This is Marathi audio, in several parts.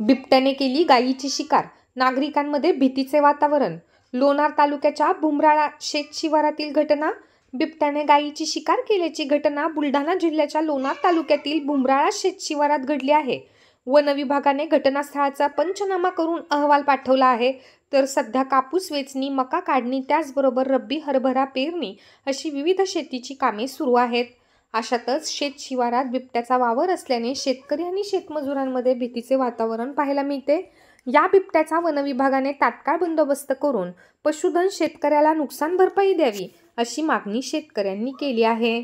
बिबट्याने केली गायीची शिकार, नागरिकांमध्ये भीतीचे वातावरण। लोणार तालुक्याच्या बुमराळा शेत शिवारातील घटना। बिबट्याने गायीची शिकार केल्याची घटना बुलढाणा जिल्ह्याच्या लोणार तालुक्यातील बुमराळा शेत शिवारात घडली आहे। वन विभागाने घटनास्थळाचा पंचनामा करून अहवाल पाठवला आहे, तर सध्या कापूस वेचणी, मका काढणी त्याचबरोबर रब्बी हरभरा पेरणी अशी विविध शेतीची कामे सुरू आहेत। अशातच शेत शिवारात बिबट्याचा वावर असल्याने शेतकरी आणि शेतमजुरांमध्ये भीतीचे वातावरण पाहायला मिळते। या बिबट्याचा वन विभागाने तात्काळ बंदोबस्त करून पशुधन शेतकऱ्याला नुकसान भरपाई द्यावी अशी मागणी शेतकऱ्यांनी केली आहे।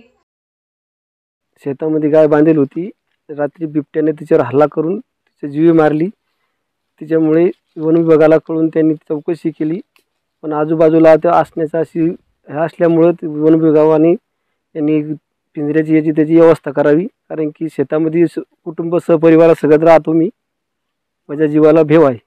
शेतामध्ये गाय बांधेल होती, रात्री बिबट्याने तिच्यावर हल्ला करून तिची जीवे मारली। तिच्यामुळे वन विभागाला कळून त्यांनी चौकशी केली, पण आजूबाजूला ते असण्याचा अशी असल्यामुळे वन विभागाने यांनी पिंजऱ्याची याची त्याची व्यवस्था करावी, कारण की शेतामध्ये कुटुंब सहपरिवार सगळं राहतो मी, माझ्या जीवाला भेव आहे।